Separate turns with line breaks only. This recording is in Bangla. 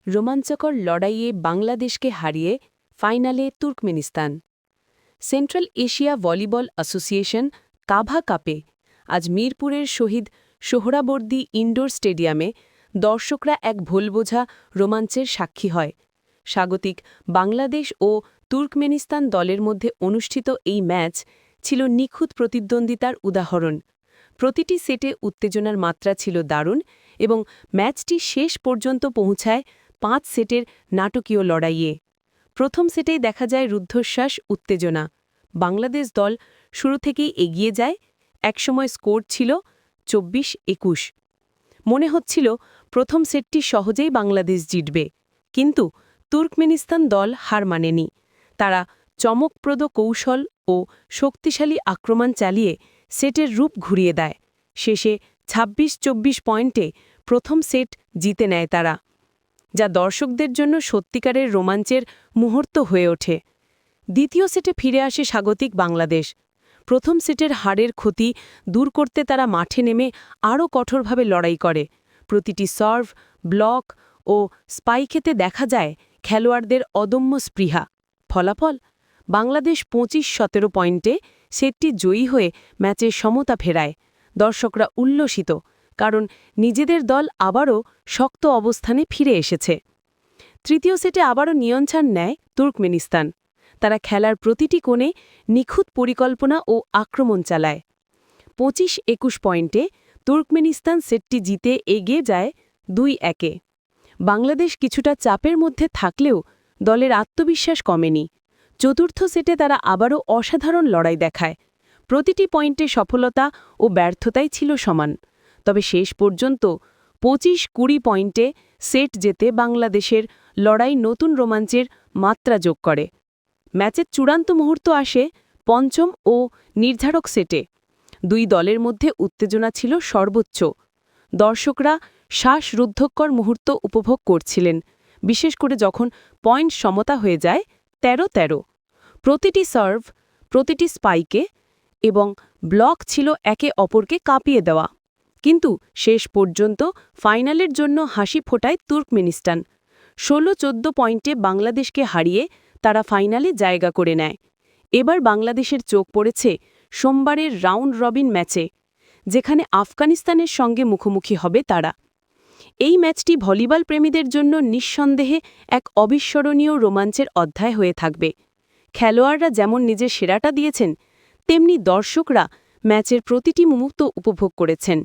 রোমাঞ্চকর লড়াইয়ে বাংলাদেশকে হারিয়ে ফাইনালে Turkmenistan. Central Asia volleyball association CAVA কাপে আজ মিরপুরের শহীদ সোহরাবর্দী ইনডোর স্টেডিয়ামে দর্শকরা এক ভোলবোঝা রোমাঞ্চের সাক্ষী হয়। স্বাগতিক বাংলাদেশ ও তুর্কমেনিস্তান দলের মধ্যে অনুষ্ঠিত এই ম্যাচ ছিল নিখুঁত প্রতিদ্বন্দ্বিতার উদাহরণ। প্রতিটি সেটে উত্তেজনার মাত্রা ছিল দারুণ এবং ম্যাচটি শেষ পর্যন্ত পৌঁছায় 5 সেটের নাটকীয় লড়াইয়ে। প্রথম সেটেই দেখা যায় রুদ্ধশ্বাস উত্তেজনা। বাংলাদেশ দল শুরু থেকেই এগিয়ে যায়। একসময় স্কোর ছিল 24-21। মনে হচ্ছিল প্রথম সেটটি সহজেই বাংলাদেশ জিতবে, কিন্তু তুর্কমেনিস্তান দল হার মানেনি। তারা চমকপ্রদ কৌশল ও শক্তিশালী আক্রমণ চালিয়ে সেটের রূপ ঘুরিয়ে দেয়। শেষে 26-24 পয়েন্টে প্রথম সেট জিতে নেয় তারা, যা দর্শকদের জন্য সত্যিকারের রোমাঞ্চের মুহূর্ত হয়ে ওঠে। দ্বিতীয় সেটে ফিরে আসে স্বাগতিক বাংলাদেশ। প্রথম সেটের হারের ক্ষতি দূর করতে তারা মাঠে নেমে আরও কঠোরভাবে লড়াই করে। প্রতিটি সার্ভ, ব্লক ও স্পাইকেতে দেখা যায় খেলোয়াড়দের অদম্য স্পৃহা। ফলাফল বাংলাদেশ 25-17 পয়েন্টে সেটটি জয়ী হয়ে ম্যাচের সমতা ফেরায়। দর্শকরা উল্লসিত, কারণ নিজেদের দল আবারও শক্ত অবস্থানে ফিরে এসেছে। তৃতীয় সেটে আবারও নিয়ন্ত্রণ নেয় তুর্কমেনিস্তান। তারা খেলার প্রতিটি কোণে নিখুঁত পরিকল্পনা ও আক্রমণ চালায়। 25-21 পয়েন্টে তুর্কমেনিস্তান সেটটি জিতে এগিয়ে যায় 2-1-এ। বাংলাদেশ কিছুটা চাপের মধ্যে থাকলেও দলের আত্মবিশ্বাস কমেনি। চতুর্থ সেটে তারা আবারও অসাধারণ লড়াই দেখায়। প্রতিটি পয়েন্টে সফলতা ও ব্যর্থতাই ছিল সমান। তবে শেষ পর্যন্ত 25-20 পয়েন্টে সেট জেতে বাংলাদেশের লড়াই নতুন রোমাঞ্চের মাত্রা যোগ করে। ম্যাচের চূড়ান্ত মুহূর্ত আসে পঞ্চম ও নির্ধারক সেটে। দুই দলের মধ্যে উত্তেজনা ছিল সর্বোচ্চ। দর্শকরা শ্বাসরুদ্ধকর মুহূর্ত উপভোগ করছিলেন, বিশেষ করে যখন পয়েন্ট সমতা হয়ে যায় 13-13। প্রতিটি সার্ভ, প্রতিটি স্পাইকে এবং ব্লক ছিল একে অপরকে কাঁপিয়ে দেওয়া। কিন্তু শেষ পর্যন্ত ফাইনালের জন্য হাসি ফোটায় তুর্কমেনিস্তান। 16-14 পয়েন্টে বাংলাদেশকে হারিয়ে তারা ফাইনালে জায়গা করে নেয়। এবার বাংলাদেশের চোখ পড়েছে সোমবারের রাউন্ড রবিন ম্যাচে, যেখানে আফগানিস্তানের সঙ্গে মুখোমুখি হবে তারা। এই ম্যাচটি ভলিবল প্রেমীদের জন্য নিঃসন্দেহে এক অবিস্মরণীয় রোমাঞ্চের অধ্যায় হয়ে থাকবে। খেলোয়াড়রা যেমন নিজের সেরাটা দিয়েছেন, তেমনি দর্শকরা ম্যাচের প্রতিটি মুহূর্ত উপভোগ করেছেন।